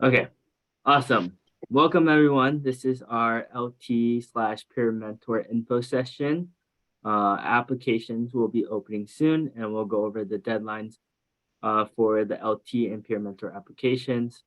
Okay, awesome. Welcome everyone. This is our LT/Peer Mentor info session. Applications will be opening soon and we'll go over the deadlines for the LT and Peer Mentor applications.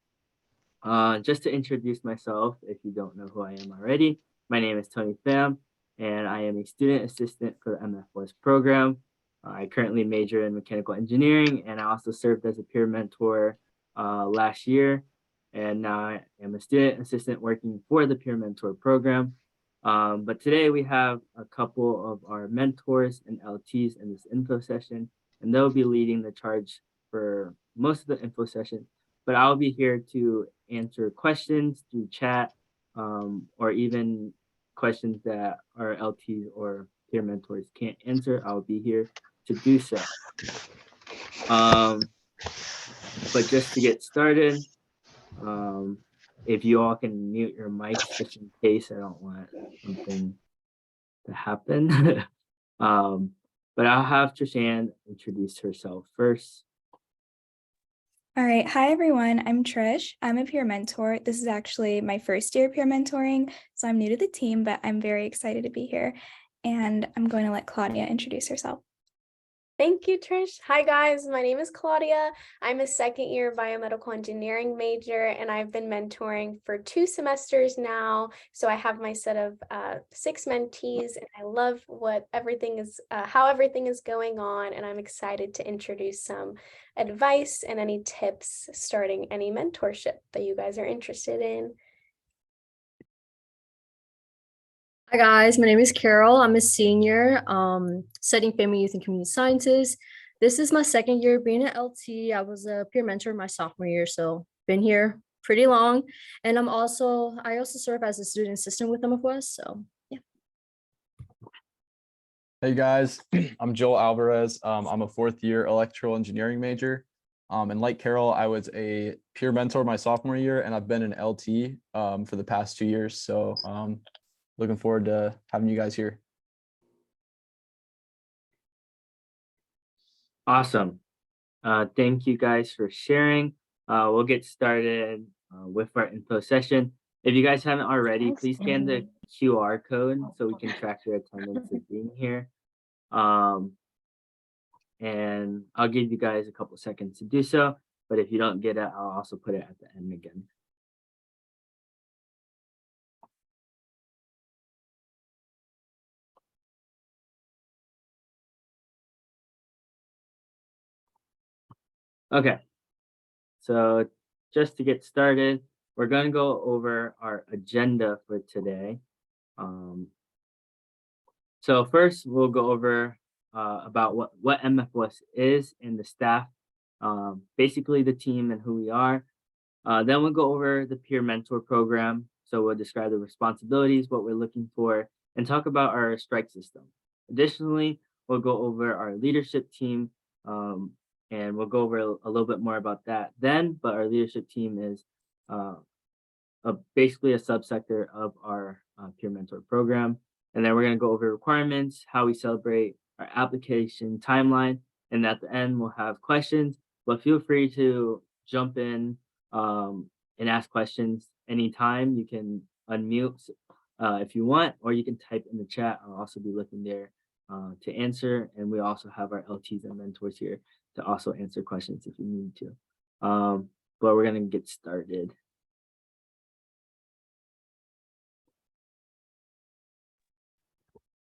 Just to introduce myself, if you don't know who I am already, my name is Tony Pham and I am a student assistant for the MFOS program. I currently major in mechanical engineering and I also served as a peer mentor last year. And now I am a student assistant working for the peer mentor program. But today we have a couple of our mentors and LTs in this info session, and they'll be leading the charge for most of the info session. But I'll be here to answer questions through chat or even questions that our LTs or peer mentors can't answer. I'll be here to do so. But just to get started, if you all can mute your mics just in case I don't want something to happen. But I'll have Trishan introduce herself first. All right. Hi, everyone. I'm Trish. I'm a peer mentor. This is actually my first year peer mentoring, so I'm new to the team, but I'm very excited to be here. And I'm going to let Claudia introduce herself. Thank you, Trish. Hi, guys. My name is Claudia. I'm a second-year biomedical engineering major, and I've been mentoring for 2 semesters now. So I have my set of 6 mentees, and I love how everything is going on, and I'm excited to introduce some advice and any tips starting any mentorship that you guys are interested in. Hi guys, my name is Carol. I'm a senior studying family, youth, and community sciences. This is my second year being an LT. I was a peer mentor my sophomore year, so been here pretty long. And I also serve as a student assistant with MFOS, so yeah. Hey guys, I'm Joel Alvarez. I'm a 4th year electrical engineering major. And like Carol, I was a peer mentor my sophomore year, and I've been an LT for the past 2 years. So looking forward to having you guys here. Awesome. Thank you guys for sharing. We'll get started with our info session. If you guys haven't already, please scan the QR code so we can track your attendance of being here. And I'll give you guys a couple seconds to do so, but if you don't get it, I'll also put it at the end again. Okay, so just to get started, we're going to go over our agenda for today. So first, we'll go over about what MFOS is and the staff, basically the team and who we are. Then we'll go over the peer mentor program. So we'll describe the responsibilities, what we're looking for, and talk about our strike system. Additionally, we'll go over our leadership team, and we'll go over a little bit more about that then, but our leadership team is basically a subsector of our peer mentor program. And then we're going to go over requirements, how we celebrate, our application timeline, and at the end we'll have questions, but feel free to jump in and ask questions anytime. You can unmute if you want, or you can type in the chat. I'll also be looking there to answer. And we also have our LTs and mentors here to also answer questions if you need to. But we're going to get started.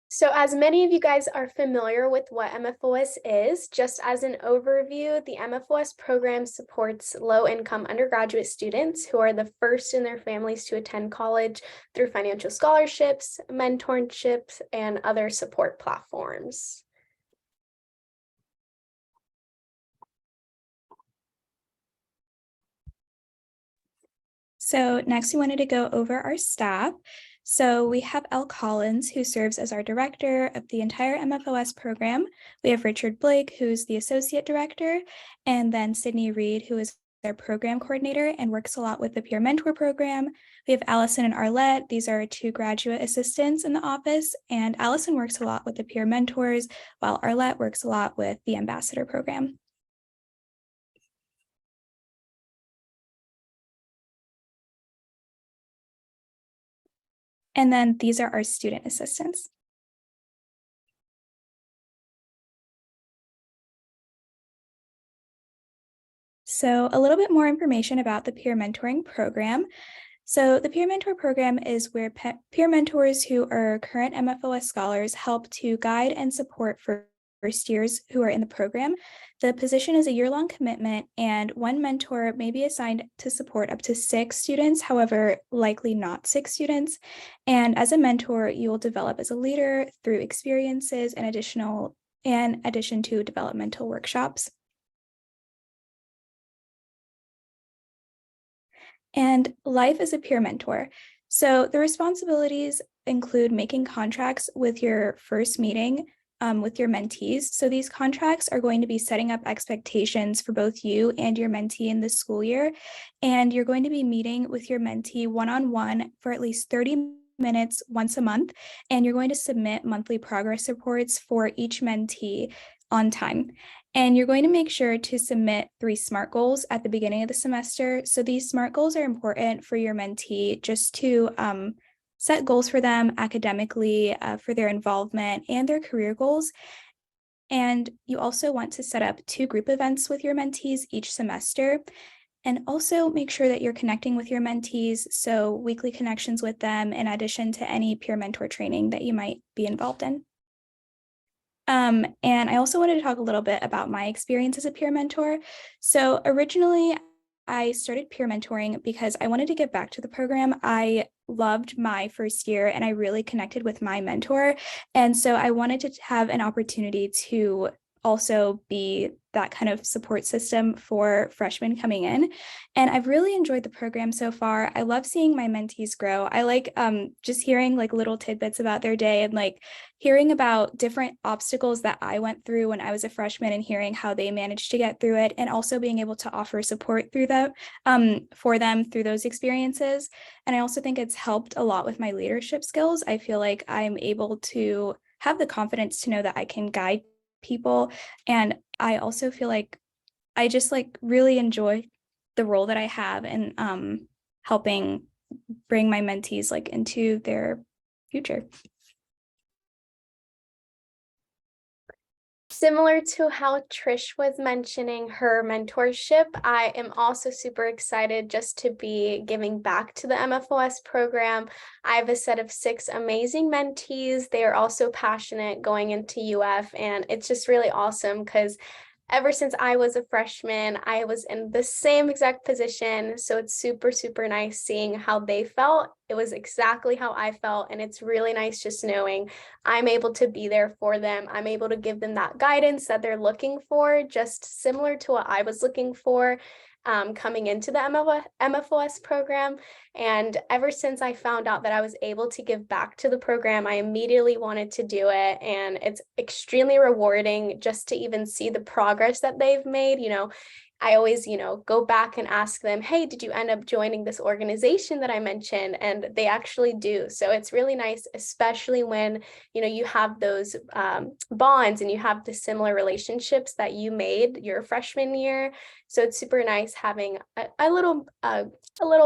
So as many of you guys are familiar with what MFOS is, just as an overview, the MFOS program supports low-income undergraduate students who are the first in their families to attend college through financial scholarships, mentorships, and other support platforms. So next we wanted to go over our staff. So we have Elle Collins, who serves as our director of the entire MFOS program. We have Richard Blake, who's the associate director, and then Sydney Reed, who is our program coordinator and works a lot with the peer mentor program. We have Allison and Arlette. These are 2 graduate assistants in the office, and Allison works a lot with the peer mentors, while Arlette works a lot with the ambassador program. And then these are our student assistants. So a little bit more information about the peer mentoring program. So the peer mentor program is where peer mentors who are current MFOS scholars help to guide and support first years who are in the program. The position is a year-long commitment, and one mentor may be assigned to support up to 6 students, however, likely not 6 students. And as a mentor, you will develop as a leader through experiences and in addition to developmental workshops. And life as a peer mentor. So the responsibilities include making contracts with your first meeting with your mentees. So these contracts are going to be setting up expectations for both you and your mentee in the school year. And you're going to be meeting with your mentee one-on-one for at least 30 minutes once a month. And you're going to submit monthly progress reports for each mentee on time. And you're going to make sure to submit 3 SMART goals at the beginning of the semester. So these SMART goals are important for your mentee just to set goals for them academically, for their involvement and their career goals. And you also want to set up 2 group events with your mentees each semester. And also make sure that you're connecting with your mentees, so weekly connections with them in addition to any peer mentor training that you might be involved in. And I also wanted to talk a little bit about my experience as a peer mentor. So originally, I started peer mentoring because I wanted to give back to the program. I loved my first year and I really connected with my mentor. And so I wanted to have an opportunity to also be that kind of support system for freshmen coming in. And I've really enjoyed the program so far. I love seeing my mentees grow. I like just hearing like little tidbits about their day and like hearing about different obstacles that I went through when I was a freshman and hearing how they managed to get through it, and also being able to offer support through that for them through those experiences. And I also think it's helped a lot with my leadership skills. I feel like I'm able to have the confidence to know that I can guide people. And I also feel like I just like really enjoy the role that I have in helping bring my mentees like into their future. Similar to how Trish was mentioning her mentorship, I am also super excited just to be giving back to the MFOS program. I have a set of 6 amazing mentees. They are also passionate going into UF, and it's just really awesome because ever since I was a freshman, I was in the same exact position. So it's super, super nice seeing how they felt. It was exactly how I felt. And it's really nice just knowing I'm able to be there for them. I'm able to give them that guidance that they're looking for, just similar to what I was looking for coming into the MFOS program. And ever since I found out that I was able to give back to the program, I immediately wanted to do it. And it's extremely rewarding just to even see the progress that they've made. I always, go back and ask them, hey, did you end up joining this organization that I mentioned? And they actually do. So it's really nice, especially when, you have those bonds and you have the similar relationships that you made your freshman year. So it's super nice having a little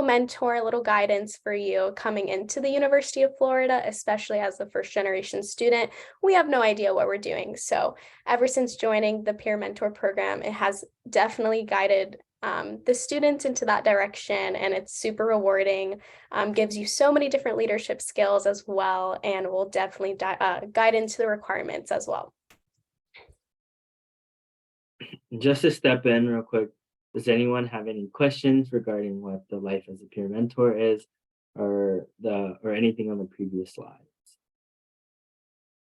mentor, a little guidance for you coming into the University of Florida, especially as the first generation student. We have no idea what we're doing. So ever since joining the peer mentor program, it has definitely guided the students into that direction, and it's super rewarding, gives you so many different leadership skills as well, and will definitely guide into the requirements as well. Just to step in real quick, does anyone have any questions regarding what the life as a peer mentor is, or anything on the previous slides?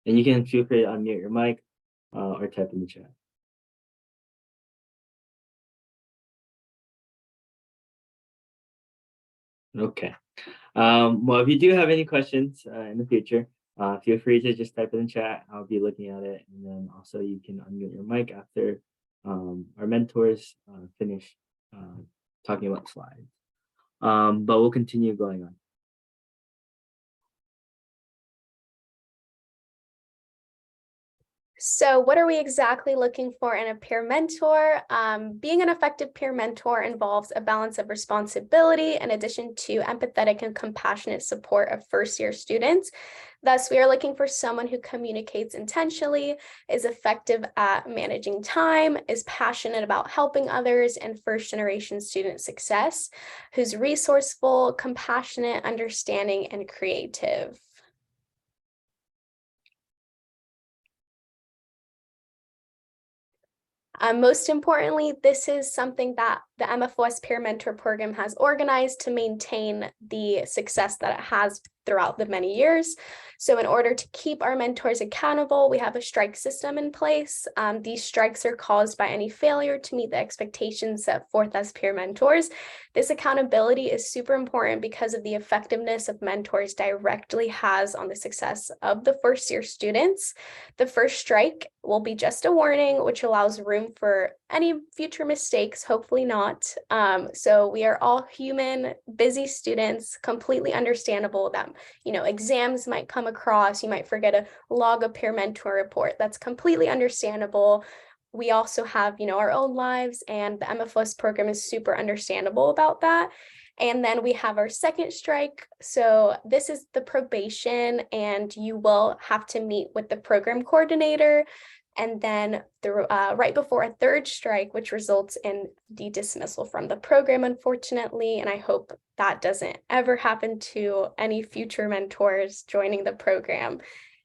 And you can feel free to unmute your mic or type in the chat. Okay. Well, if you do have any questions in the future, feel free to just type it in chat. I'll be looking at it, and then also you can unmute your mic after our mentors finish talking about slides. But we'll continue going on. So what are we exactly looking for in a peer mentor? Being an effective peer mentor involves a balance of responsibility in addition to empathetic and compassionate support of first-year students. Thus, we are looking for someone who communicates intentionally, is effective at managing time, is passionate about helping others and first-generation student success, who's resourceful, compassionate, understanding, and creative. Most importantly, this is something that the MFOS Peer Mentor Program has organized to maintain the success that it has throughout the many years. So in order to keep our mentors accountable, we have a strike system in place. These strikes are caused by any failure to meet the expectations set forth as peer mentors. This accountability is super important because of the effectiveness of mentors directly has on the success of the first year students. The first strike will be just a warning, which allows room for any future mistakes, hopefully not. So we are all human, busy students, completely understandable that, exams might come across, you might forget a log a peer mentor report. That's completely understandable. We also have, our own lives, and the MFOS program is super understandable about that. And then we have our second strike. So this is the probation, and you will have to meet with the program coordinator. And then right before a third strike, which results in the dismissal from the program, unfortunately. And I hope that doesn't ever happen to any future mentors joining the program.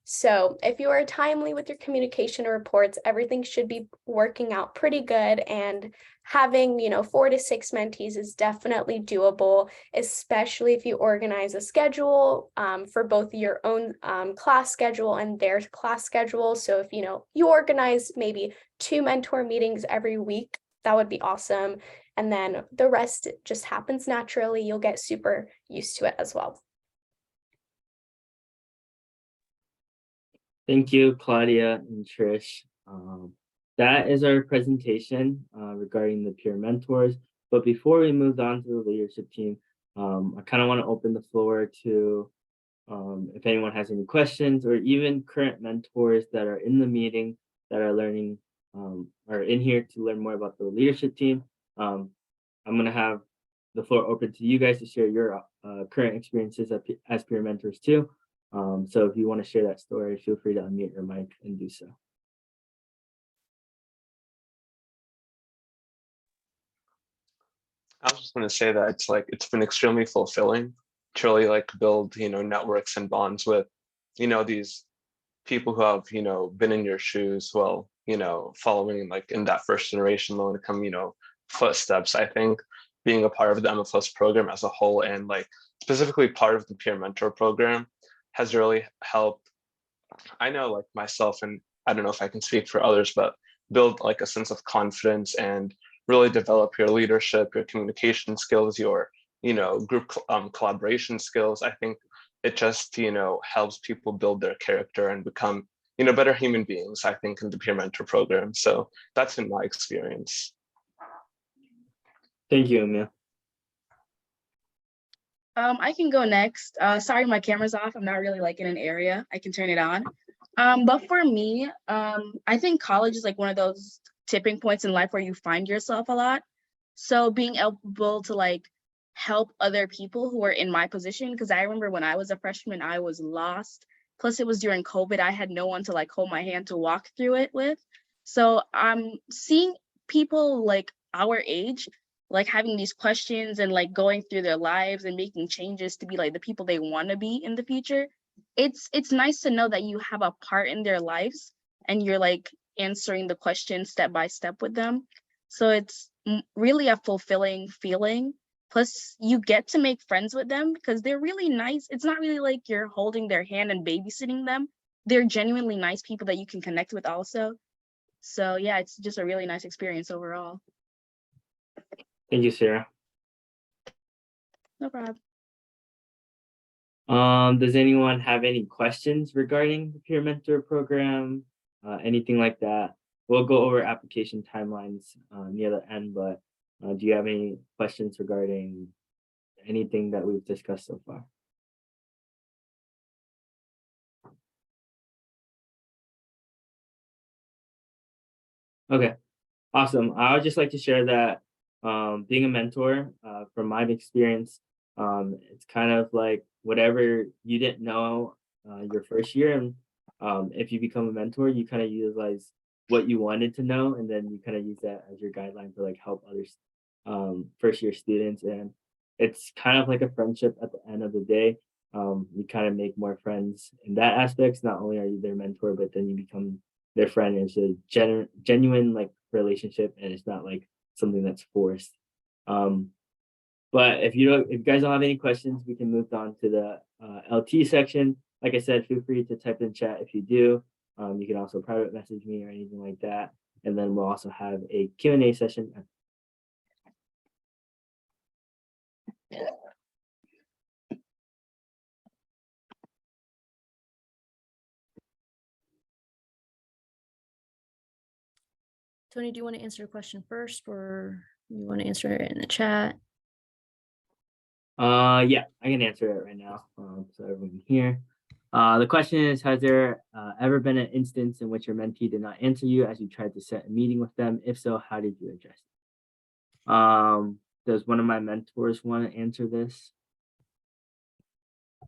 So if you are timely with your communication reports, everything should be working out pretty good, and having, 4 to 6 mentees is definitely doable, especially if you organize a schedule for both your own class schedule and their class schedule. So if, you organize maybe 2 mentor meetings every week, that would be awesome. And then the rest just happens naturally. You'll get super used to it as well. Thank you, Claudia and Trish. That is our presentation regarding the peer mentors. But before we move on to the leadership team, I kind of want to open the floor to if anyone has any questions, or even current mentors that are in the meeting that are learning are in here to learn more about the leadership team. I'm going to have the floor open to you guys to share your current experiences as peer mentors too. So if you want to share that story, feel free to unmute your mic and do so. I was just going to say that it's been extremely fulfilling to really build networks and bonds with these people who have been in your shoes, following in that first generation low income footsteps. I think being a part of the MFOS program as a whole, and specifically part of the peer mentor program, has really helped. I know myself, and I don't know if I can speak for others, but build a sense of confidence and really develop your leadership, your communication skills, your group collaboration skills. I think it just helps people build their character and become better human beings, I think, in the peer mentor program. So that's been my experience. Thank you, Emil. I can go next. Sorry, my camera's off. I'm not really in an area. I can turn it on. But for me, I think college is one of those tipping points in life where you find yourself a lot. So being able to help other people who are in my position, because I remember when I was a freshman, I was lost. Plus it was during COVID. I had no one to hold my hand to walk through it with. So I'm seeing people our age having these questions and going through their lives and making changes to be the people they want to be in the future. It's nice to know that you have a part in their lives and you're answering the question step by step with them. So it's really a fulfilling feeling. Plus you get to make friends with them because they're really nice. It's not really you're holding their hand and babysitting them. They're genuinely nice people that you can connect with also. So yeah, it's just a really nice experience overall. Thank you, Sarah. No problem. Does anyone have any questions regarding the peer mentor program? Anything like that? We'll go over application timelines near the end, but do you have any questions regarding anything that we've discussed so far? Okay, awesome. I would just like to share that being a mentor, from my experience, it's kind of like whatever you didn't know your first year, and if you become a mentor, you kind of utilize what you wanted to know, and then you kind of use that as your guideline to like help others, first year students, and it's kind of like a friendship at the end of the day. You kind of make more friends in that aspects. Not only are you their mentor, but then you become their friend. And it's a genuine like relationship, and it's not like something that's forced. Um, but if you guys don't have any questions, we can move on to the LT section. Like I said, feel free to type in chat if you do. You can also private message me or anything like that. And then we'll also have a Q&A session. Tony, do you want to answer a question first, or you want to answer it in the chat? Yeah, I can answer it right now. So everyone can hear. The question is, has there ever been an instance in which your mentee did not answer you as you tried to set a meeting with them? If so, how did you address it? Does one of my mentors want to answer this?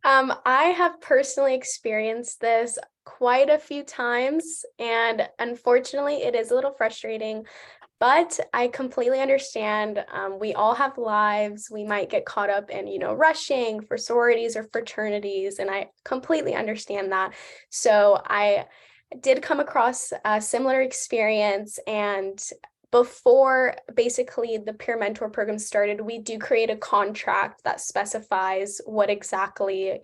I have personally experienced this quite a few times, and unfortunately, it is a little frustrating, but I completely understand. We all have lives. We might get caught up in, rushing for sororities or fraternities, and I completely understand that. So I did come across a similar experience, and before basically the peer mentor program started, we do create a contract that specifies what exactly,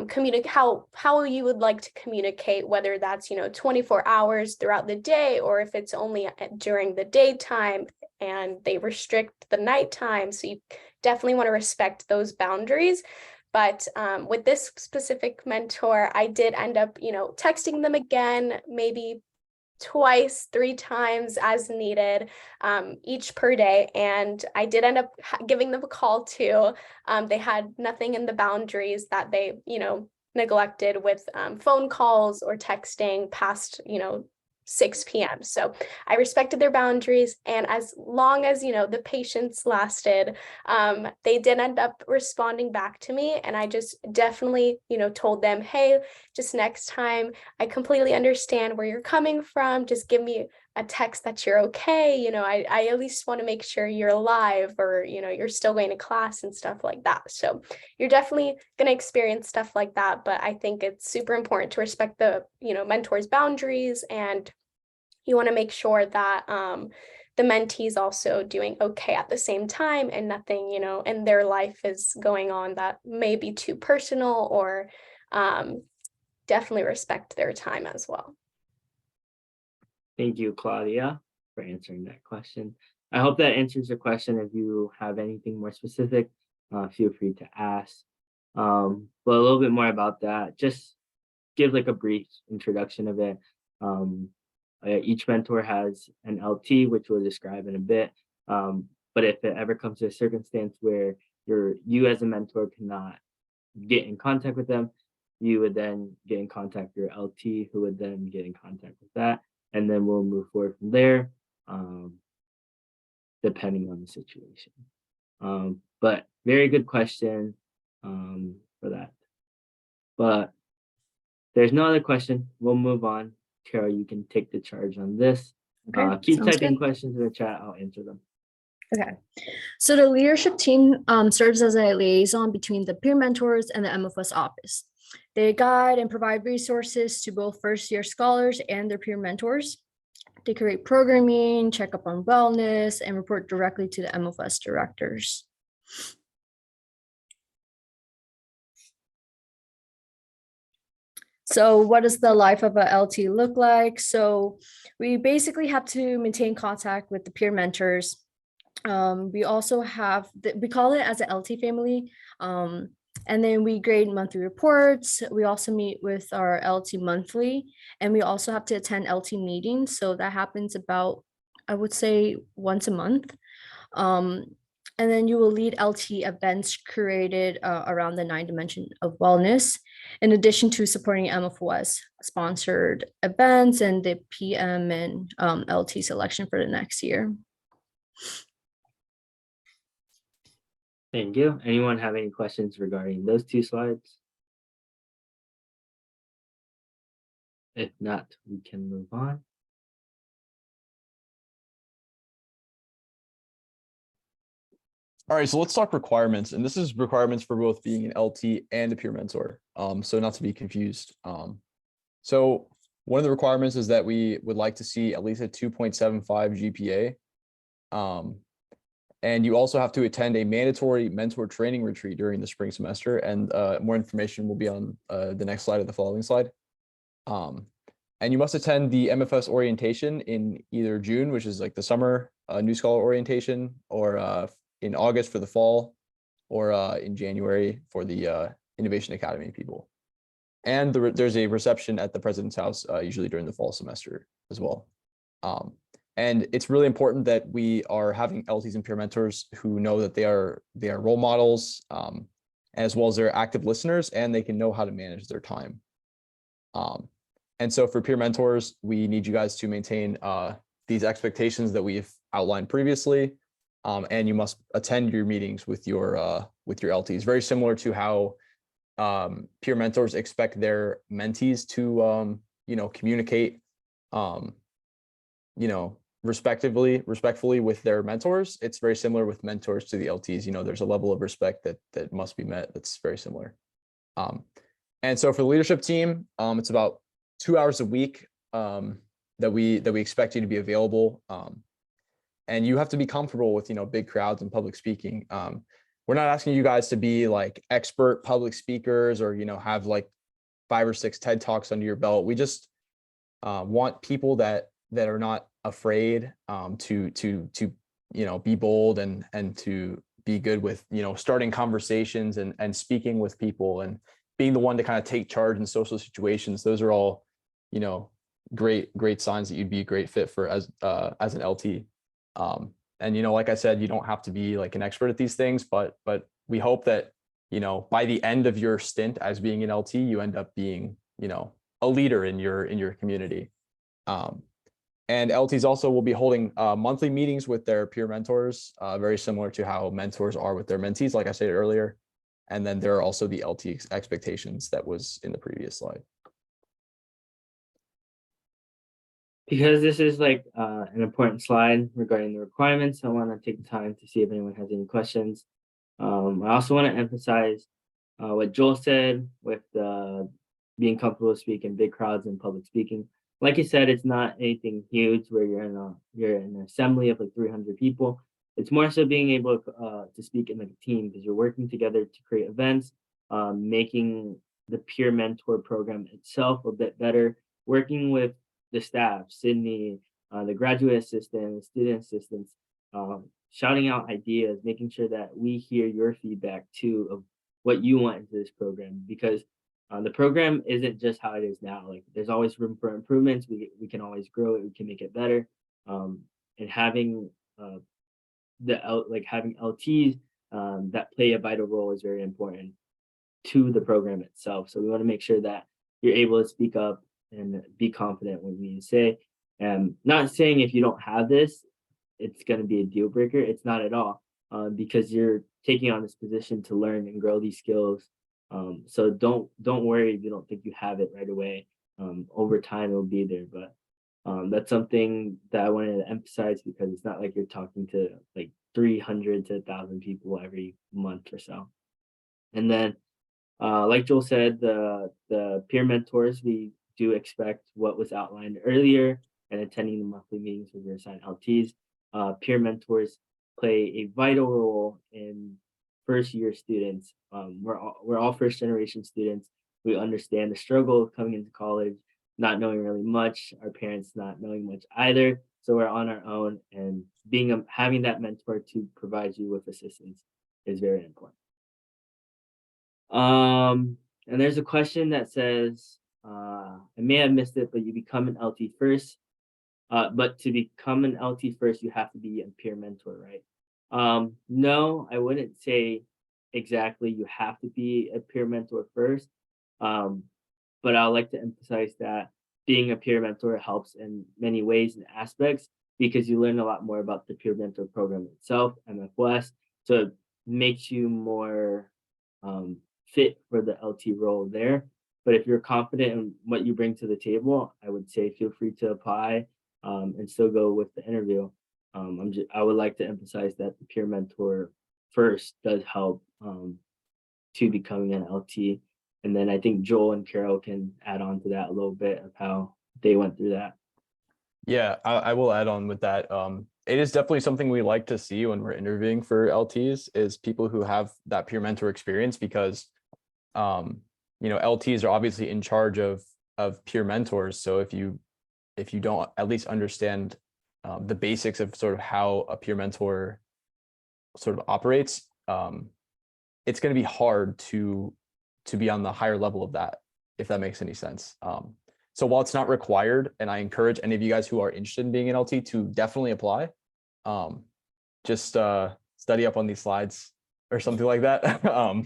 communicate how you would like to communicate, whether that's 24 hours throughout the day, or if it's only during the daytime and they restrict the nighttime. So you definitely want to respect those boundaries. But with this specific mentor, I did end up texting them again, maybe twice, 3 times as needed, each per day. And I did end up giving them a call too. They had nothing in the boundaries that they, neglected with phone calls or texting past, 6 p.m. So I respected their boundaries. And as long as, the patience lasted, they did end up responding back to me. And I just definitely, told them, hey, just next time, I completely understand where you're coming from. Just give me a text that you're okay. I at least want to make sure you're alive, or, you're still going to class and stuff like that. So you're definitely going to experience stuff like that. But I think it's super important to respect the, mentor's boundaries, and you want to make sure that the mentee is also doing okay at the same time, and nothing, in their life is going on that may be too personal, or definitely respect their time as well. Thank you, Claudia, for answering that question. I hope that answers your question. If you have anything more specific, feel free to ask. But a little bit more about that, just give like a brief introduction of it. Each mentor has an LT, which we'll describe in a bit. But if it ever comes to a circumstance where you as a mentor cannot get in contact with them, you would then get in contact with your LT, who would then get in contact with that, and then we'll move forward from there, depending on the situation. But very good question for that. But there's no other question. We'll move on. Carol, you can take the charge on this. Okay, Keep sounds typing good. questions in the chat. I'll answer them. Okay, so the leadership team serves as a liaison between the peer mentors and the MFOS office. They guide and provide resources to both first-year scholars and their peer mentors. They create programming, check up on wellness, and report directly to the MFOS directors. So what does the life of a LT look like? So we basically have to maintain contact with the peer mentors. We also have, we call it as a LT family. And then we grade monthly reports. We also meet with our LT monthly, and we also have to attend LT meetings. So that happens about, I would say, once a month. And then you will lead LT events curated around the 9 dimension of wellness, in addition to supporting MFOS sponsored events and the PM and LT selection for the next year. Thank you. Anyone have any questions regarding those 2 slides? If not, we can move on. All right, so let's talk requirements. And this is requirements for both being an LT and a peer mentor. So not to be confused. So one of the requirements is that we would like to see at least a 2.75 GPA. And you also have to attend a mandatory mentor training retreat during the spring semester. And more information will be on the next slide or the following slide. And you must attend the MFOS orientation in either June, which is like the summer new scholar orientation, or in August for the fall, or in January for the Innovation Academy people. And there's a reception at the president's house, usually during the fall semester as well. And it's really important that we are having LTs and peer mentors who know that they are role models, as well as they're active listeners, and they can know how to manage their time. And so for peer mentors, we need you guys to maintain these expectations that we've outlined previously. And you must attend your meetings with your LTs, very similar to how peer mentors expect their mentees to communicate respectfully with their mentors. It's very similar with mentors to the LTs. There's a level of respect that must be met that's very similar. And so for the leadership team, it's about 2 hours a week that we expect you to be available. And you have to be comfortable with, big crowds and public speaking. We're not asking you guys to be like expert public speakers or, have like 5 or 6 TED Talks under your belt. We just want people that are not afraid to be bold and to be good with, starting conversations and speaking with people and being the one to kind of take charge in social situations. Those are all, great signs that you'd be a great fit for as an LT. And like I said, you don't have to be like an expert at these things, but we hope that by the end of your stint as being an LT, you end up being a leader in your community. And LTs also will be holding monthly meetings with their peer mentors, very similar to how mentors are with their mentees, like I said earlier. And then there are also the LT expectations that was in the previous slide. Because this is like an important slide regarding the requirements, I want to take the time to see if anyone has any questions. I also want to emphasize what Joel said with being comfortable speaking big crowds and public speaking. Like he said, it's not anything huge where you're in an assembly of like 300 people. It's more so being able to speak in like a team, because you're working together to create events, making the peer mentor program itself a bit better, working with the staff, Sydney, the graduate assistant, the student assistants, shouting out ideas, making sure that we hear your feedback too of what you want into this program, because the program isn't just how it is now. Like there's always room for improvements. We can always grow it. We can make it better. And having having LTs that play a vital role is very important to the program itself. So we want to make sure that you're able to speak up and be confident when you say. Not saying if you don't have this, it's going to be a deal breaker. It's not at all, because you're taking on this position to learn and grow these skills. So don't worry if you don't think you have it right away. Over time, it'll be there. But that's something that I wanted to emphasize, because it's not like you're talking to like 300 to 1,000 people every month or so. And then, like Joel said, the peer mentors, we do expect what was outlined earlier, and attending the monthly meetings with your assigned LTs. Peer mentors play a vital role in first year students. We're all first generation students. We understand the struggle of coming into college, not knowing really much, our parents not knowing much either. So we're on our own, and having that mentor to provide you with assistance is very important. And there's a question that says, I may have missed it, but you become an LT first. But to become an LT first, you have to be a peer mentor, right? No, I wouldn't say exactly you have to be a peer mentor first. But I would like to emphasize that being a peer mentor helps in many ways and aspects because you learn a lot more about the peer mentor program itself, MFOS. So it makes you more fit for the LT role there. But if you're confident in what you bring to the table, I would say feel free to apply and still go with the interview. I would like to emphasize that the peer mentor first does help to becoming an LT. And then I think Joel and Carol can add on to that a little bit of how they went through that. Yeah, I will add on with that. It is definitely something we like to see when we're interviewing for LTs is people who have that peer mentor experience because, LTs are obviously in charge of peer mentors. So if you don't at least understand the basics of sort of how a peer mentor sort of operates, it's going to be hard to be on the higher level of that, if that makes any sense. So while it's not required, and I encourage any of you guys who are interested in being an LT to definitely apply, just study up on these slides or something like that.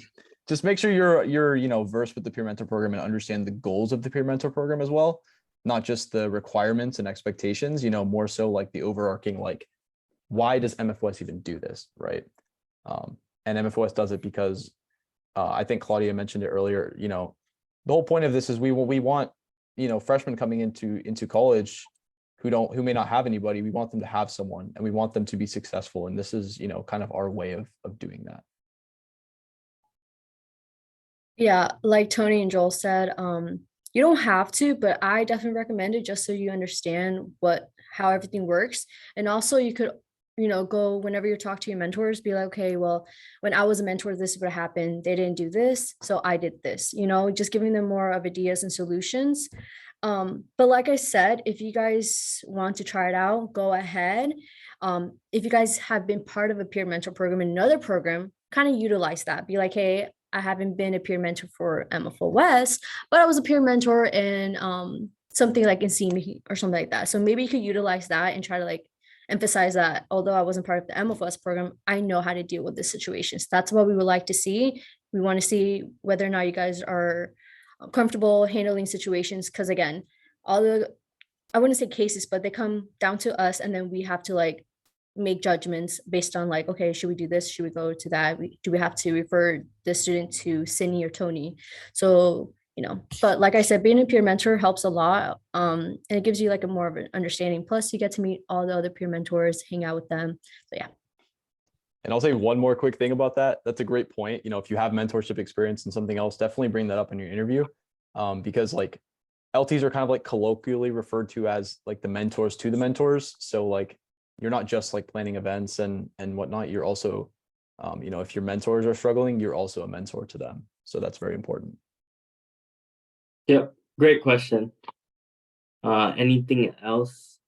Just make sure you're versed with the peer mentor program and understand the goals of the peer mentor program as well, not just the requirements and expectations, more so like the overarching, like, why does MFOS even do this, right? And MFOS does it because I think Claudia mentioned it earlier, the whole point of this is we want, freshmen coming into college who may not have anybody, we want them to have someone and we want them to be successful. And this is, kind of our way of doing that. Yeah, like Tony and Joel said, you don't have to, but I definitely recommend it just so you understand how everything works. And also you could, go whenever you talk to your mentors, be like, okay, well, when I was a mentor, this would happen. They didn't do this, so I did this, just giving them more of ideas and solutions. But like I said, if you guys want to try it out, go ahead. If you guys have been part of a peer mentor program in another program, kind of utilize that. Be like, hey, I haven't been a peer mentor for MFOS, but I was a peer mentor in something like in CME or something like that. So maybe you could utilize that and try to like emphasize that although I wasn't part of the MFOS program, I know how to deal with this situations. That's what we would like to see. We want to see whether or not you guys are comfortable handling situations. Because again, I wouldn't say cases, but they come down to us, and then we have to like make judgments based on like, okay, should we do this? Should we go to that? Do we have to refer the student to Sydney or Tony? So, but like I said, being a peer mentor helps a lot. And it gives you like a more of an understanding. Plus you get to meet all the other peer mentors, hang out with them. So yeah. And I'll say one more quick thing about that. That's a great point. If you have mentorship experience in something else, definitely bring that up in your interview. Because like LTs are kind of like colloquially referred to as like the mentors to the mentors. So like, you're not just like planning events and whatnot. You're also, if your mentors are struggling, you're also a mentor to them. So that's very important. Yep, great question. Anything else?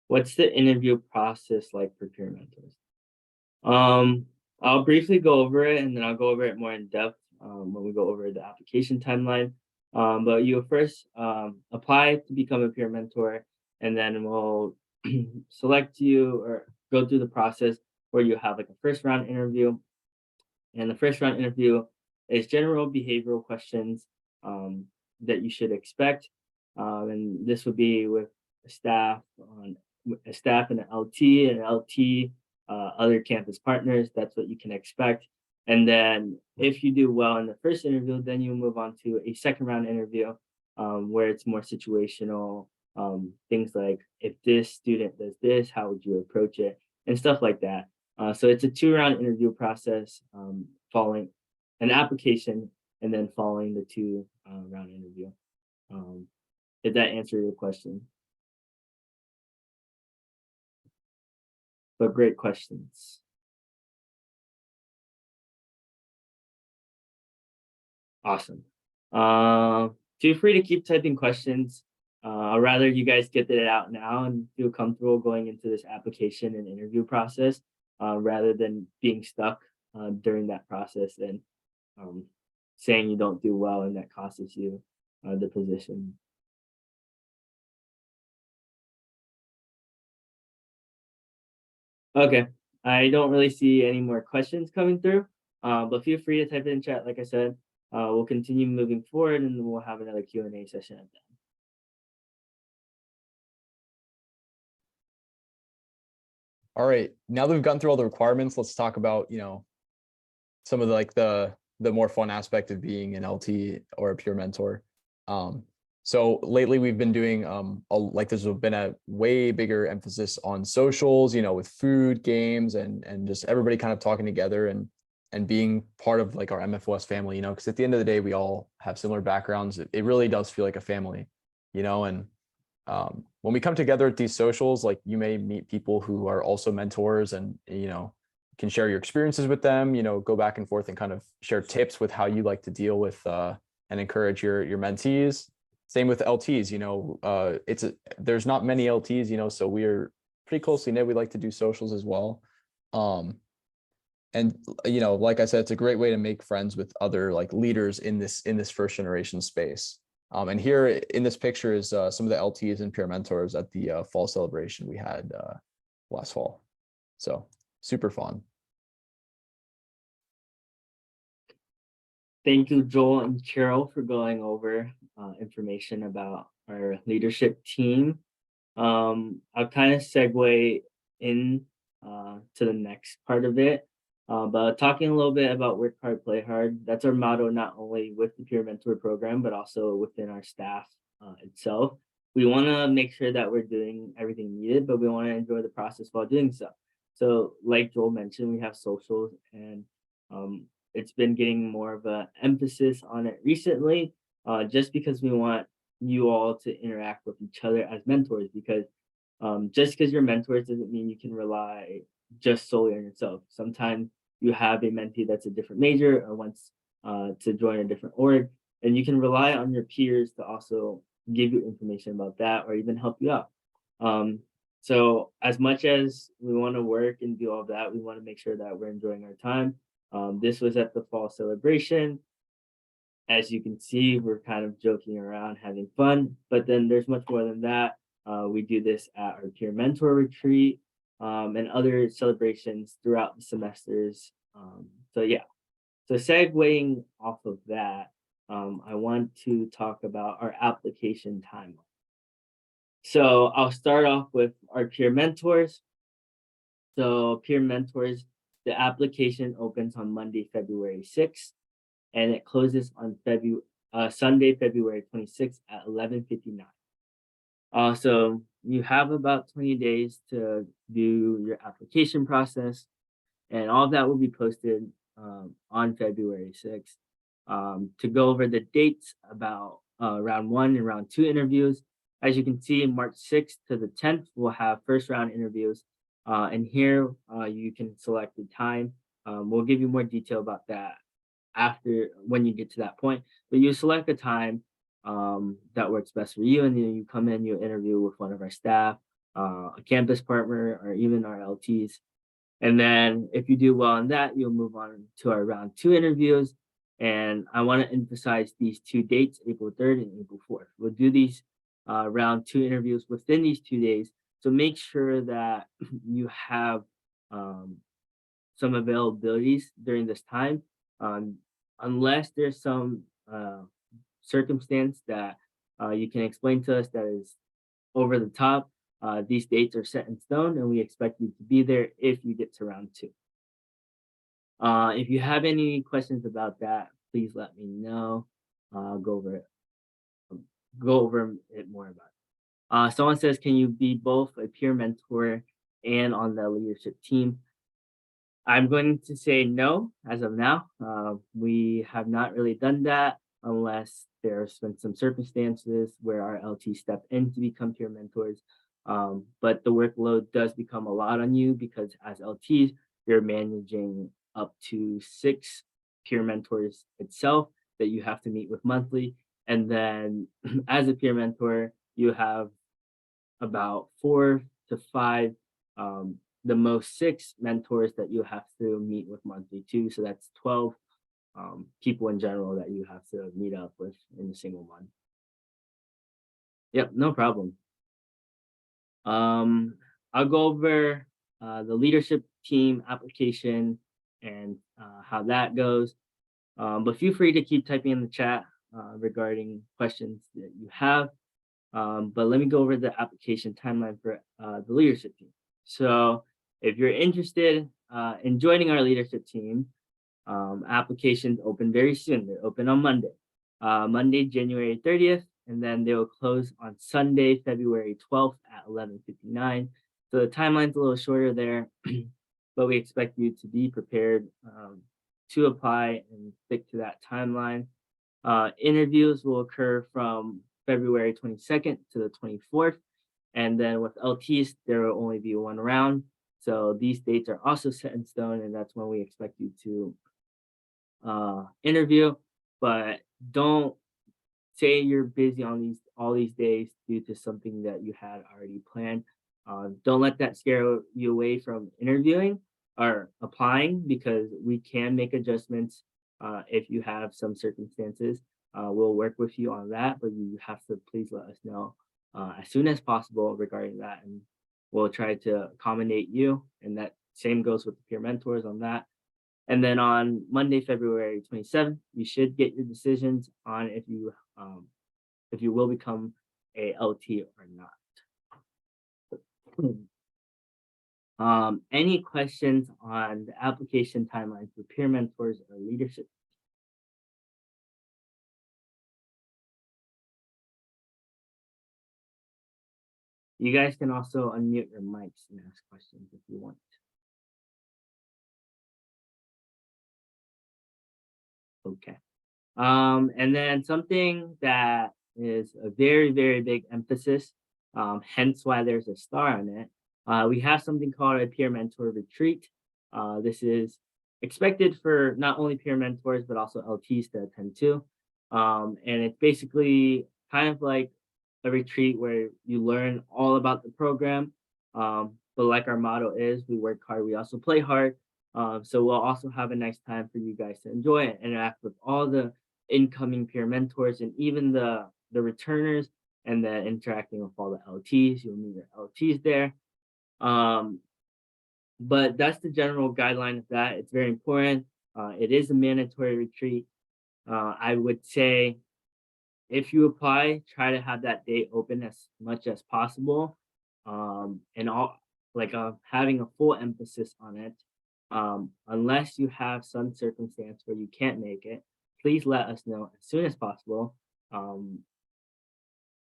What's the interview process like for peer mentors? I'll briefly go over it and then I'll go over it more in depth when we go over the application timeline. But you'll first apply to become a peer mentor, and then we'll select you or go through the process where you have like a first round interview. And the first round interview is general behavioral questions that you should expect. And this would be with staff and an LT, other campus partners. That's what you can expect. And then if you do well in the first interview, then you move on to a second round interview where it's more situational. Things like, if this student does this, how would you approach it? And stuff like that. So it's a 2-round interview process following an application and then following the 2-round interview. Did that answer your question? But great questions. Awesome. Feel free to keep typing questions. I'd rather you guys get it out now and feel comfortable going into this application and interview process rather than being stuck during that process and saying you don't do well and that costs you the position. Okay, I don't really see any more questions coming through, but feel free to type it in chat. Like I said, we'll continue moving forward and then we'll have another Q&A session at the end. All right, now that we've gone through all the requirements, let's talk about, some of the more fun aspect of being an LT or a peer mentor. So lately we've been doing like there's been a way bigger emphasis on socials, with food, games, and just everybody kind of talking together and being part of like our MFOS family, because at the end of the day, we all have similar backgrounds. It really does feel like a family, and when we come together at these socials, like you may meet people who are also mentors and, can share your experiences with them, go back and forth and kind of share tips with how you like to deal with and encourage your mentees. Same with LTs, there's not many LTs, so we're pretty closely knit. We like to do socials as well. And, like I said, it's a great way to make friends with other like leaders in this first generation space. And here in this picture is some of the LTs and peer mentors at the fall celebration we had last fall. So super fun. Thank you, Joel and Carol, for going over information about our leadership team. I'll kind of segue in to the next part of it. But talking a little bit about work hard, play hard, that's our motto, not only with the Peer Mentor program, but also within our staff itself. We want to make sure that we're doing everything needed, but we want to enjoy the process while doing so. So like Joel mentioned, we have socials, and it's been getting more of an emphasis on it recently, just because we want you all to interact with each other as mentors, because just because you're mentors doesn't mean you can rely just solely on yourself. Sometimes you have a mentee that's a different major or wants to join a different org, and you can rely on your peers to also give you information about that or even help you out. So as much as we want to work and do all that, we want to make sure that we're enjoying our time. This was at the fall celebration. As you can see, we're kind of joking around, having fun, but then there's much more than that. We do this at our peer mentor retreat and other celebrations throughout the semesters. So yeah, so segueing off of that, I want to talk about our application timeline. So I'll start off with our peer mentors. So peer mentors, the application opens on Monday, February 6th, and it closes on Sunday, February 26th at 11:59. So you have about 20 days to do your application process, and all of that will be posted on February 6th. To go over the dates about round 1 and round 2 interviews, as you can see, March 6th to the 10th, we'll have first round interviews. And here you can select the time. We'll give you more detail about that after when you get to that point, but you select a time that works best for you, and then you come in, you interview with one of our staff, a campus partner, or even our LTs. And then if you do well on that, you'll move on to our round 2 interviews. And I want to emphasize these 2 dates, April 3rd and April 4th. We'll do these round 2 interviews within these 2 days. So make sure that you have some availabilities during this time, unless there's some circumstance that you can explain to us that is over the top. These dates are set in stone, and we expect you to be there if you get to round 2. If you have any questions about that, please let me know. Go over it more about it. Someone says, can you be both a peer mentor and on the leadership team? I'm going to say no as of now. We have not really done that unless there's been some circumstances where our LT step in to become peer mentors. But the workload does become a lot on you because as LTs, you're managing up to 6 peer mentors itself that you have to meet with monthly. And then as a peer mentor, you have about 4 to 5, the most 6 mentors that you have to meet with monthly too. So that's 12 people in general that you have to meet up with in a single month. Yep, no problem. I'll go over the leadership team application and how that goes. But feel free to keep typing in the chat regarding questions that you have. But let me go over the application timeline for the leadership team. So if you're interested in joining our leadership team, applications open very soon. They're open on Monday, Monday, January 30th, and then they will close on Sunday, February 12th at 11:59. So the timeline's a little shorter there, but we expect you to be prepared to apply and stick to that timeline. Interviews will occur from February 22nd to the 24th. And then with LTs, there will only be one round. So these dates are also set in stone, and that's when we expect you to interview. But don't say you're busy on all these days due to something that you had already planned. Don't let that scare you away from interviewing or applying, because we can make adjustments if you have some circumstances. We'll work with you on that, but you have to please let us know as soon as possible regarding that, and we'll try to accommodate you. And that same goes with the peer mentors on that. And then on Monday, February 27th, you should get your decisions on if you will become a LT or not. Any questions on the application timeline for peer mentors or leadership? You guys can also unmute your mics and ask questions if you want. Okay. And then something that is a very, very big emphasis, hence why there's a star on it. We have something called a peer mentor retreat. This is expected for not only peer mentors, but also LTs to attend to. And it's basically kind of like a retreat where you learn all about the program. But like our motto is, we work hard, we also play hard. So we'll also have a nice time for you guys to enjoy and interact with all the incoming peer mentors and even the returners, and then interacting with all the LTs. You'll meet your LTs there. But that's the general guideline of that. It's very important. It is a mandatory retreat. I would say if you apply, try to have that date open as much as possible. And having a full emphasis on it. Unless you have some circumstance where you can't make it, please let us know as soon as possible.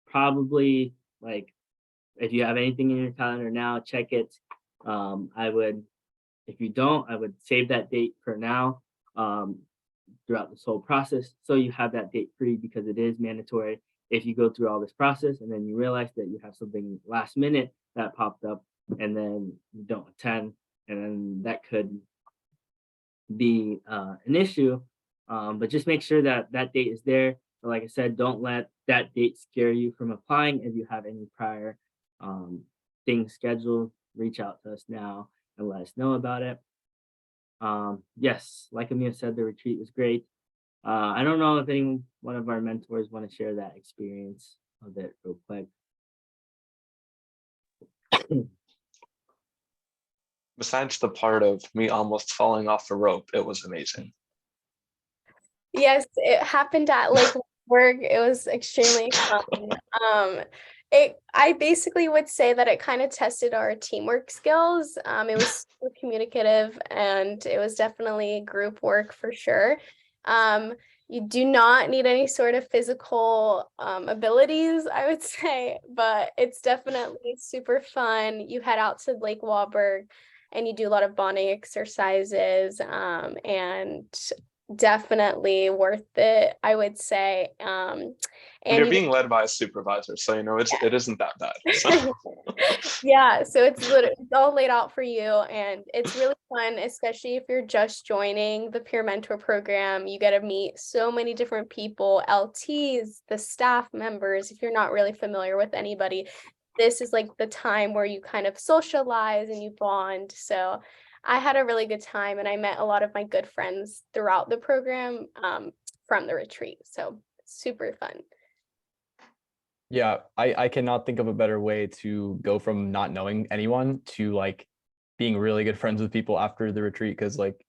Probably like if you have anything in your calendar now, check it. If you don't, I would save that date for now throughout this whole process, so you have that date free, because it is mandatory. If you go through all this process and then you realize that you have something last minute that popped up and then you don't attend, and then that could be an issue. But just make sure that that date is there. But like I said, don't let that date scare you from applying. If you have any prior things scheduled, reach out to us now and let us know about it. Yes, like Amir said, the retreat was great. I don't know if any one of our mentors want to share that experience of it real quick. Besides the part of me almost falling off a rope, it was amazing. Yes, it happened at like work. It was extremely fun. I basically would say that it kind of tested our teamwork skills. It was super communicative, and it was definitely group work for sure. You do not need any sort of physical abilities, I would say, but it's definitely super fun. You head out to Lake Wahlberg and you do a lot of bonding exercises, and definitely worth it, I would say. And you're being led by a supervisor, so you know it isn't that bad. So. Yeah, so it's all laid out for you, and it's really fun, especially if you're just joining the peer mentor program. You get to meet so many different people, LTs, the staff members. If you're not really familiar with anybody, this is like the time where you kind of socialize and you bond. So I had a really good time, and I met a lot of my good friends throughout the program from the retreat. So super fun. Yeah, I cannot think of a better way to go from not knowing anyone to like being really good friends with people after the retreat, because like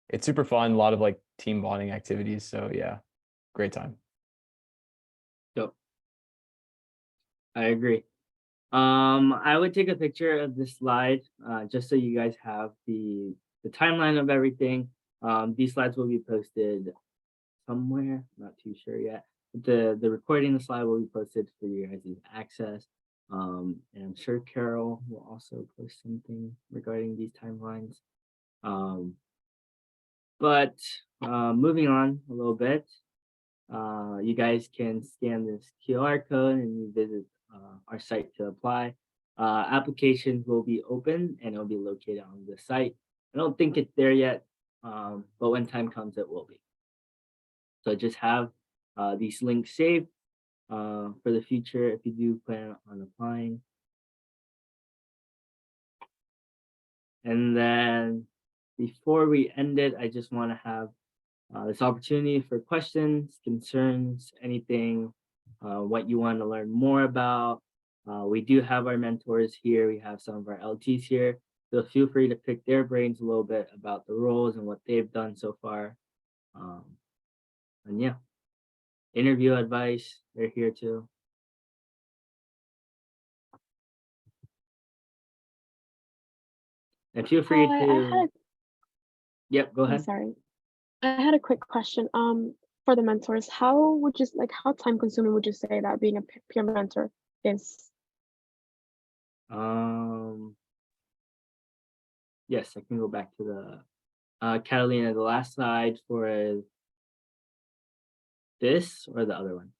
it's super fun, a lot of like team bonding activities. So yeah, great time. Dope. I agree. I would take a picture of this slide just so you guys have the timeline of everything. These slides will be posted somewhere, not too sure yet. But the recording of the slide will be posted for you guys to access. And I'm sure Carol will also post something regarding these timelines. But moving on a little bit, you guys can scan this QR code and you visit our site to apply. Applications will be open and it'll be located on the site. I don't think it's there yet, but when time comes, it will be. So just have these links saved for the future if you do plan on applying. And then before we end it, I just want to have this opportunity for questions, concerns, anything, what you want to learn more about. We do have our mentors here. We have some of our LTs here. So feel free to pick their brains a little bit about the roles and what they've done so far. And yeah, interview advice, they're here too. And feel free Hi, to, yep, go I'm ahead. sorry. I had a quick question. For the mentors, how would you how time consuming would you say that being a peer mentor is? Yes, I can go back to the Catalina, the last slide for this or the other one.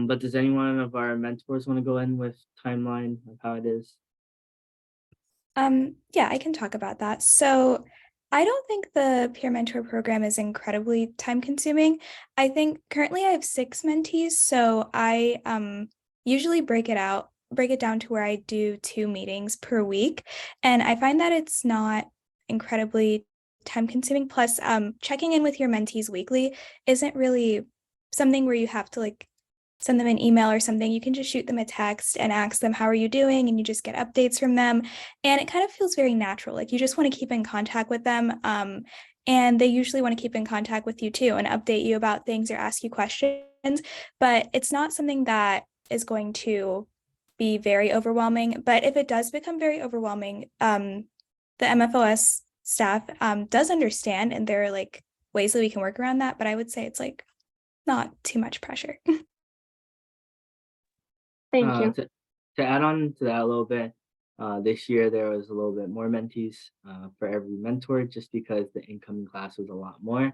But does anyone of our mentors want to go in with timeline of how it is? Yeah, I can talk about that. So I don't think the peer mentor program is incredibly time consuming. I think currently I have 6 mentees, so I usually break it down to where I do 2 meetings per week. And I find that it's not incredibly time consuming. Plus, checking in with your mentees weekly isn't really something where you have to like send them an email or something. You can just shoot them a text and ask them, how are you doing? And you just get updates from them. And it kind of feels very natural. Like you just want to keep in contact with them. And they usually want to keep in contact with you too and update you about things or ask you questions. But it's not something that is going to be very overwhelming. But if it does become very overwhelming, the MFOS staff does understand, and there are like ways that we can work around that. But I would say it's like not too much pressure. Thank you. To add on to that a little bit, this year there was a little bit more mentees for every mentor just because the incoming class was a lot more.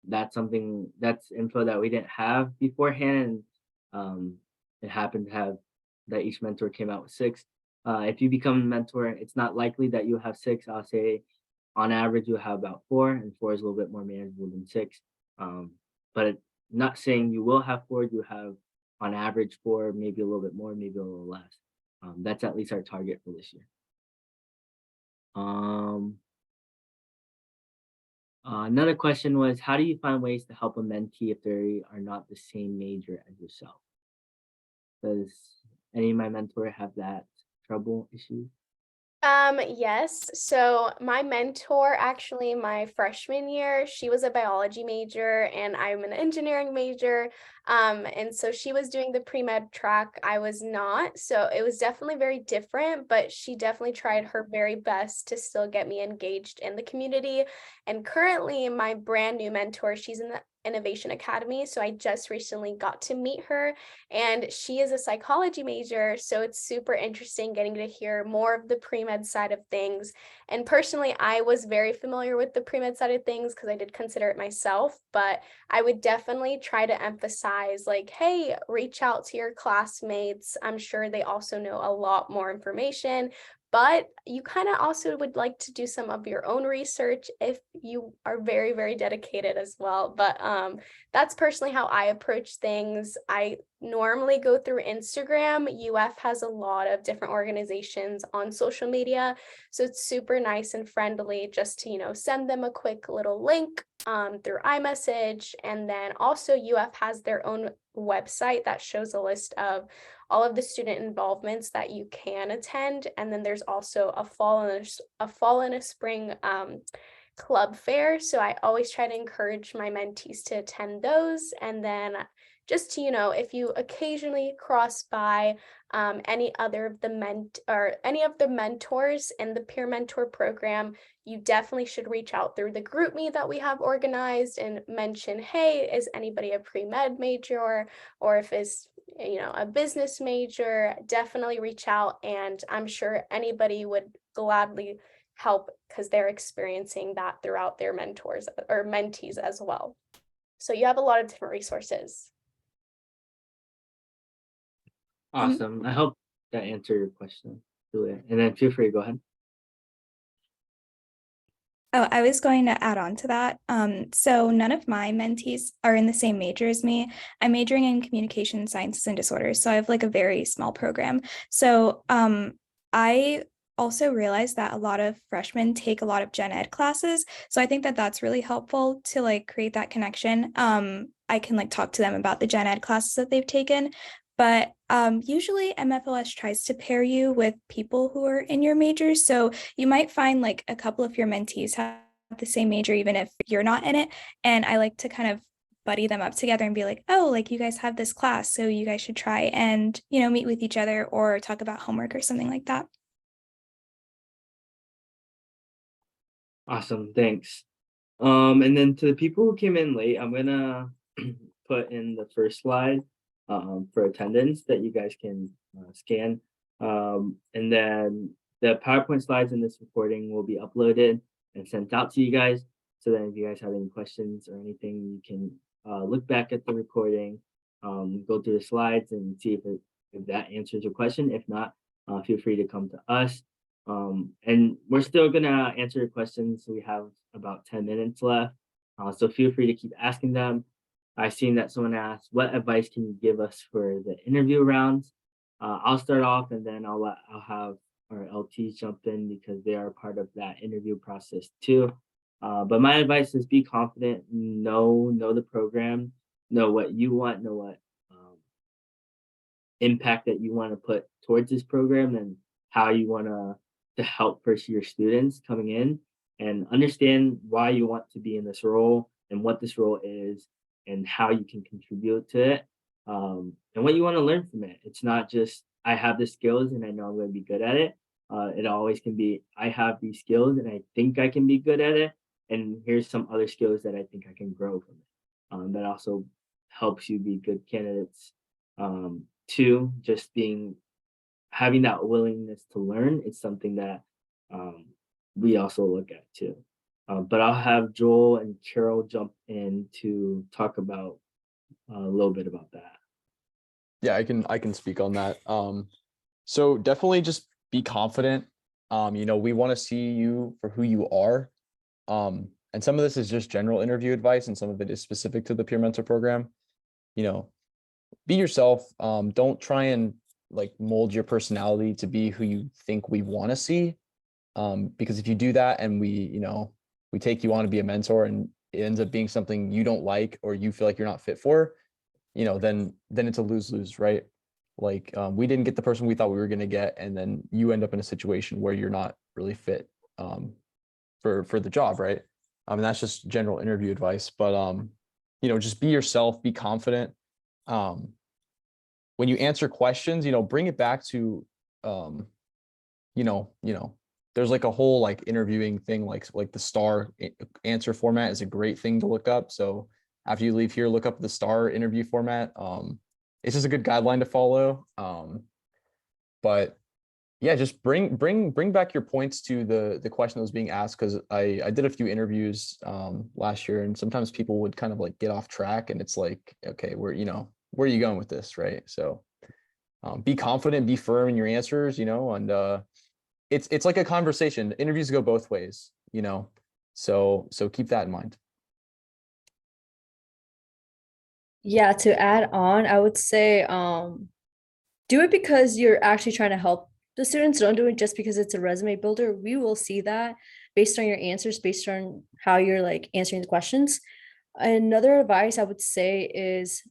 That's info that we didn't have beforehand. It happened to have that each mentor came out with 6. If you become a mentor, it's not likely that you'll have 6. I'll say on average you'll have about 4, and 4 is a little bit more manageable than 6. But not saying you will have 4, you have on average 4, maybe a little bit more, maybe a little less. That's at least our target for this year. Another question was, how do you find ways to help a mentee if they are not the same major as yourself? Does any of my mentor have that trouble issue? Yes. So my mentor, actually, my freshman year, she was a biology major and I'm an engineering major. And so she was doing the pre-med track. I was not. So it was definitely very different, but she definitely tried her very best to still get me engaged in the community. And currently my brand new mentor, she's in the Innovation Academy. So I just recently got to meet her, and she is a psychology major. So it's super interesting getting to hear more of the pre-med side of things. And personally, I was very familiar with the pre-med side of things because I did consider it myself, but I would definitely try to emphasize like, hey, reach out to your classmates. I'm sure they also know a lot more information. But you kind of also would like to do some of your own research if you are very, very dedicated as well. But that's personally how I approach things. I normally go through Instagram. UF has a lot of different organizations on social media, so it's super nice and friendly just to, send them a quick little link through iMessage. And then also UF has their own website that shows a list of all of the student involvements that you can attend. And then there's also a fall and a spring club fair. So I always try to encourage my mentees to attend those. And then just to, if you occasionally cross by any of the mentors in the peer mentor program, you definitely should reach out through the group me that we have organized and mention, hey, is anybody a pre-med major, or if it's a business major, definitely reach out. And I'm sure anybody would gladly help because they're experiencing that throughout their mentors or mentees as well. So you have a lot of different resources. Awesome. I hope that answered your question, Julia. And then feel free to go ahead. Oh, I was going to add on to that. So none of my mentees are in the same major as me. I'm majoring in communication sciences and disorders. So I have like a very small program. So I also realized that a lot of freshmen take a lot of gen ed classes. So I think that that's really helpful to like create that connection. I can like talk to them about the gen ed classes that they've taken. But usually MFOS tries to pair you with people who are in your major. So you might find like a couple of your mentees have the same major, even if you're not in it. And I like to kind of buddy them up together and be like, oh, like you guys have this class, so you guys should try and, meet with each other or talk about homework or something like that. Awesome. Thanks. And then to the people who came in late, I'm gonna put in the first slide for attendance that you guys can scan. And then the PowerPoint slides in this recording will be uploaded and sent out to you guys. So then if you guys have any questions or anything, you can look back at the recording, go through the slides and see if that answers your question. If not, feel free to come to us. And we're still gonna answer your questions. We have about 10 minutes left. So feel free to keep asking them. I've seen that someone asked, what advice can you give us for the interview rounds? I'll start off and then I'll have our LTs jump in because they are part of that interview process too. But my advice is be confident, know the program, know what you want, know what impact that you want to put towards this program and how you want to help pursue your students coming in, and understand why you want to be in this role and what this role is and how you can contribute to it, and what you want to learn from it. It's not just I have the skills and I know I'm going to be good at it. It always can be I have these skills and I think I can be good at it, and here's some other skills that I think I can grow from it. That also helps you be good candidates. Two, just having that willingness to learn is something that we also look at too. But I'll have Joel and Carol jump in to talk about a little bit about that. Yeah, I can speak on that. So definitely just be confident. We want to see you for who you are. And some of this is just general interview advice and some of it is specific to the peer mentor program. Be yourself. Don't try and like mold your personality to be who you think we want to see. Because if you do that and we take you on to be a mentor and it ends up being something you don't like or you feel like you're not fit for, then it's a lose-lose, right? Like we didn't get the person we thought we were going to get, and then you end up in a situation where you're not really fit for the job, right? And that's just general interview advice. But just be yourself, be confident. When you answer questions, bring it back to there's like a whole like interviewing thing, like the STAR answer format is a great thing to look up. So after you leave here, look up the STAR interview format. It's just a good guideline to follow. But yeah, just bring back your points to the question that was being asked, because I did a few interviews last year, and sometimes people would kind of like get off track, and it's like, okay, where are you going with this, right? So be confident, be firm in your answers, and it's like a conversation. Interviews go both ways, you know, so keep that in mind. Yeah, to add on, I would say do it because you're actually trying to help the students. Don't do it just because it's a resume builder. We will see that based on your answers, based on how you're like answering the questions. Another advice I would say is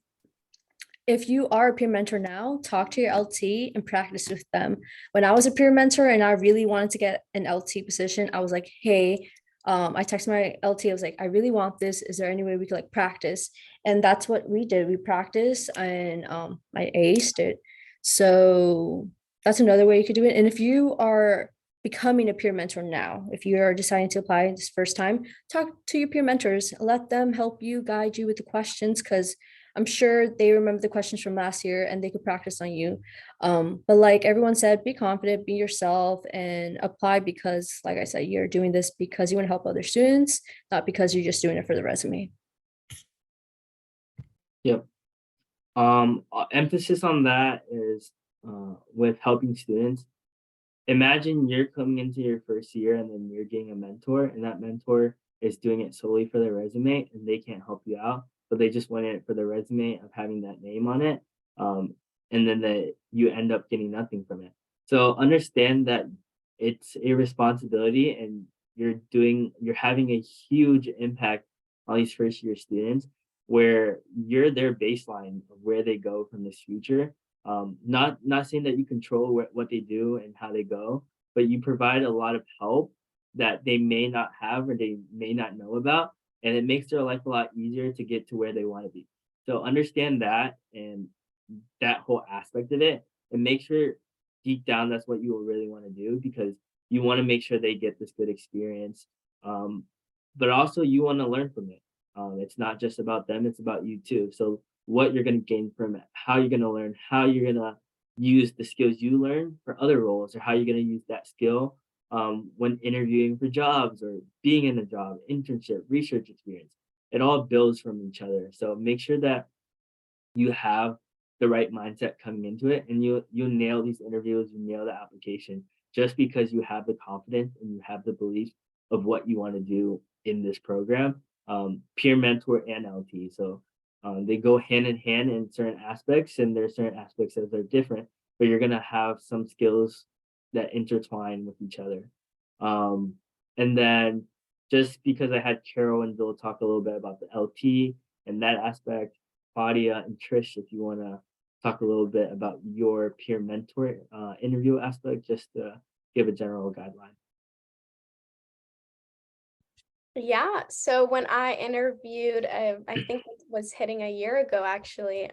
if you are a peer mentor now, talk to your LT and practice with them. When I was a peer mentor and I really wanted to get an LT position, I was like, hey, I texted my LT, I was like, I really want this. Is there any way we could like practice? And that's what we did. We practiced and I aced it. So that's another way you could do it. And if you are becoming a peer mentor now, if you are deciding to apply this first time, talk to your peer mentors, let them help you, guide you with the questions, because I'm sure they remember the questions from last year and they could practice on you. But like everyone said, be confident, be yourself, and apply because, like I said, you're doing this because you want to help other students, not because you're just doing it for the resume. Yep. Emphasis on that is with helping students. Imagine you're coming into your first year and then you're getting a mentor, and that mentor is doing it solely for their resume and they can't help you out, but they just want it for the resume of having that name on it. And then you end up getting nothing from it. So understand that it's a responsibility and you're having a huge impact on these first year students where you're their baseline of where they go from this future. Not saying that you control what they do and how they go, but you provide a lot of help that they may not have or they may not know about, and it makes their life a lot easier to get to where they want to be. So understand that and that whole aspect of it, and make sure deep down that's what you really want to do, because you want to make sure they get this good experience. But also you want to learn from it. It's not just about them, it's about you too. So what you're going to gain from it, how you're going to learn, how you're going to use the skills you learn for other roles, or how you're going to use that skill when interviewing for jobs or being in a job, internship, research experience. It all builds from each other. So make sure that you have the right mindset coming into it, and you nail these interviews, you nail the application just because you have the confidence and you have the belief of what you want to do in this program. Peer mentor and LT, so they go hand in hand in certain aspects, and there's certain aspects that are different, but you're gonna have some skills that intertwine with each other. And then just because I had Carol and Bill talk a little bit about the LT and that aspect, Claudia and Trish, if you want to talk a little bit about your peer mentor interview aspect, just to give a general guideline. Yeah, so when I interviewed, I think it was hitting a year ago actually.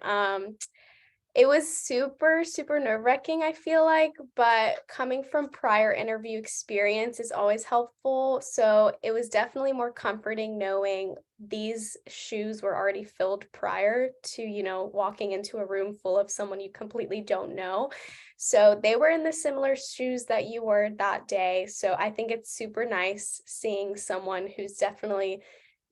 It was super, super nerve-wracking, I feel like, but coming from prior interview experience is always helpful. So it was definitely more comforting knowing these shoes were already filled prior to, walking into a room full of someone you completely don't know. So they were in the similar shoes that you were that day. So I think it's super nice seeing someone who's definitely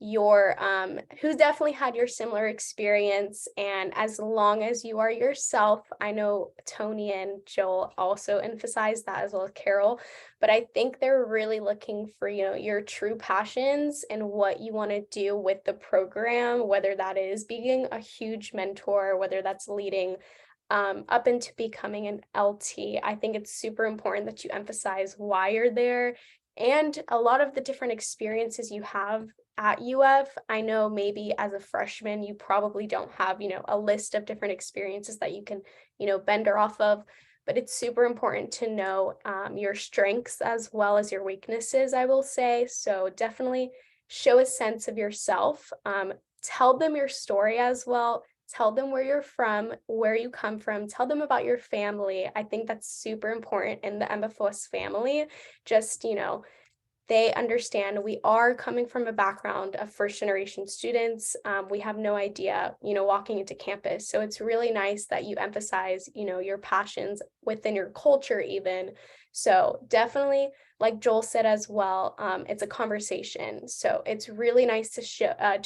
who's definitely had your similar experience, and as long as you are yourself. I know Tony and Joel also emphasize that, as well as Carol, but I think they're really looking for your true passions and what you want to do with the program, whether that is being a huge mentor, whether that's leading up into becoming an LT. I think it's super important that you emphasize why you're there and a lot of the different experiences you have at UF. I know maybe as a freshman, you probably don't have, a list of different experiences that you can, bender off of, but it's super important to know your strengths as well as your weaknesses, I will say. So definitely show a sense of yourself. Tell them your story as well. Tell them where you're from, where you come from. Tell them about your family. I think that's super important in the MFOS family. Just, they understand we are coming from a background of first generation students. We have no idea, walking into campus. So it's really nice that you emphasize, your passions within your culture even. So definitely, like Joel said as well, it's a conversation. So it's really nice to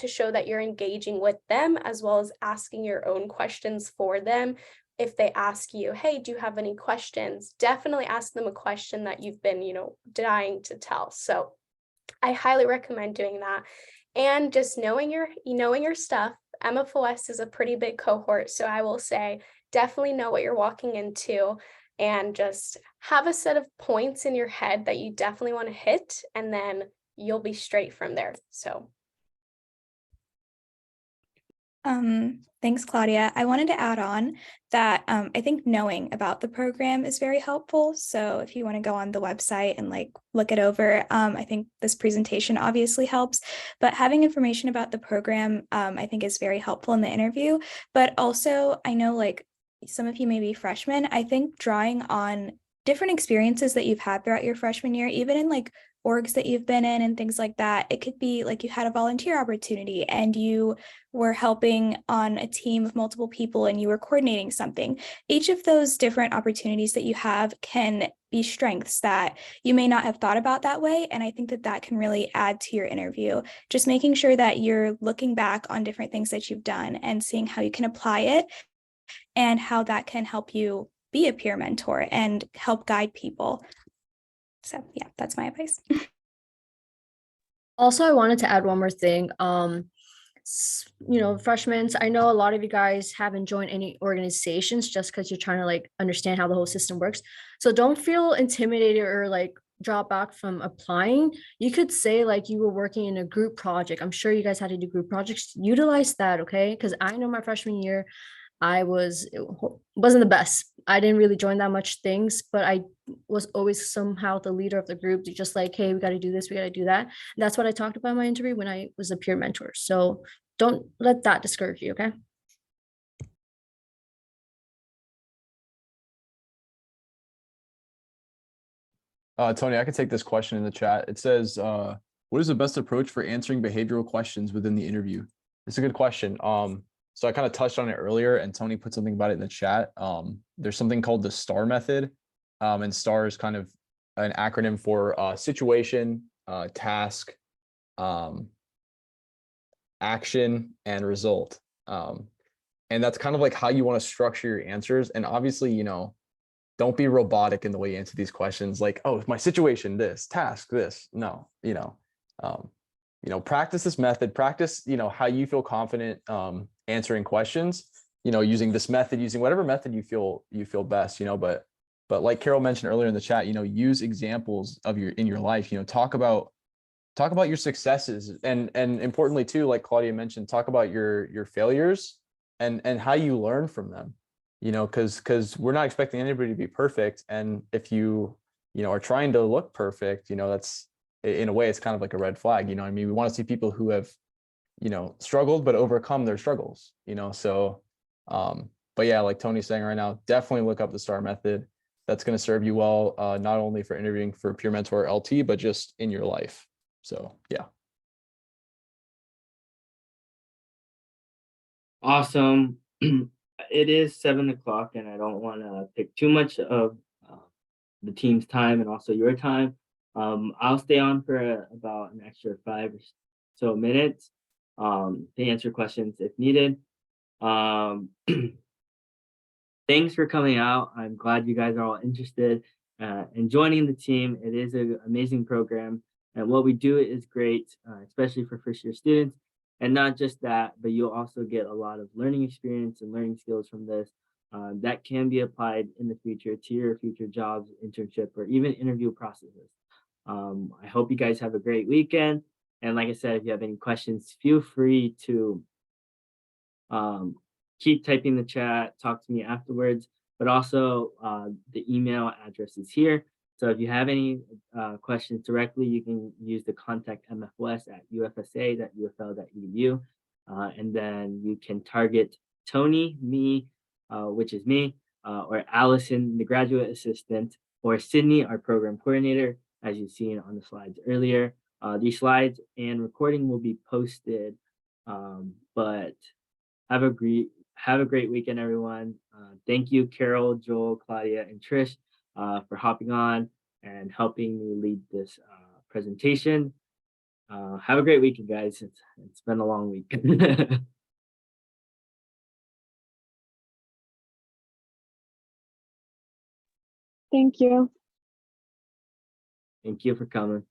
show that you're engaging with them as well as asking your own questions for them, if they ask you, hey, do you have any questions? Definitely ask them a question that you've been, dying to tell. So I highly recommend doing that. And just knowing your stuff. MFOS is a pretty big cohort. So I will say definitely know what you're walking into and just have a set of points in your head that you definitely want to hit, and then you'll be straight from there. So Thanks, Claudia. I wanted to add on that I think knowing about the program is very helpful. So if you want to go on the website and like look it over, I think this presentation obviously helps, but having information about the program, I think is very helpful in the interview. But also, I know like some of you may be freshmen. I think drawing on different experiences that you've had throughout your freshman year, even in like orgs that you've been in and things like that. It could be like you had a volunteer opportunity and you were helping on a team of multiple people and you were coordinating something. Each of those different opportunities that you have can be strengths that you may not have thought about that way. And I think that that can really add to your interview. Just making sure that you're looking back on different things that you've done and seeing how you can apply it and how that can help you be a peer mentor and help guide people. So yeah, that's my advice. Also, I wanted to add one more thing. Freshmen, I know a lot of you guys haven't joined any organizations just because you're trying to like understand how the whole system works. So don't feel intimidated or like drop back from applying. You could say like you were working in a group project. I'm sure you guys had to do group projects. Utilize that, okay? Because I know my freshman year, it wasn't the best. I didn't really join that much things, but I was always somehow the leader of the group. Just like, hey, we got to do this, we got to do that. And that's what I talked about in my interview when I was a peer mentor. So don't let that discourage you, okay? Tony, I could take this question in the chat. It says, what is the best approach for answering behavioral questions within the interview? It's a good question. So I kind of touched on it earlier and Tony put something about it in the chat. There's something called the STAR method. And STAR is kind of an acronym for situation, task, action, and result. And that's kind of like how you want to structure your answers. And obviously, don't be robotic in the way you answer these questions. Like, oh, my situation, this, task, this. No, practice this method, practice, how you feel confident answering questions, using this method, using whatever method you feel best, but like Carol mentioned earlier in the chat, use examples of in your life, talk about your successes and importantly too, like Claudia mentioned, talk about your failures and how you learn from them, because we're not expecting anybody to be perfect. And if you are trying to look perfect, that's, in a way, it's kind of like a red flag. I mean, we want to see people who have, struggled, but overcome their struggles, so, but yeah, like Tony's saying right now, definitely look up the STAR method. That's going to serve you well, not only for interviewing for Peer Mentor LT, but just in your life. So, yeah. Awesome. It is 7 o'clock and I don't want to take too much of the team's time and also your time. I'll stay on for about an extra 5 or so minutes to answer questions if needed. Thanks for coming out. I'm glad you guys are all interested in joining the team. It is an amazing program, and what we do is great, especially for first-year students. And not just that, but you'll also get a lot of learning experience and learning skills from this that can be applied in the future to your future jobs, internship, or even interview processes. I hope you guys have a great weekend. And like I said, if you have any questions, feel free to keep typing the chat, talk to me afterwards, but also the email address is here. So if you have any questions directly, you can use the contact MFOS at ufsa.ufl.edu. And then you can target Tony, me, which is me, or Allison, the graduate assistant, or Sydney, our program coordinator, as you've seen on the slides earlier. These slides and recording will be posted, but have a great weekend, everyone. Thank you, Carol, Joel, Claudia, and Trish for hopping on and helping me lead this presentation. Have a great weekend, guys. It's been a long week. Thank you. Thank you for coming.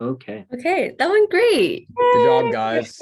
Okay. Okay, that went great. Good job, guys.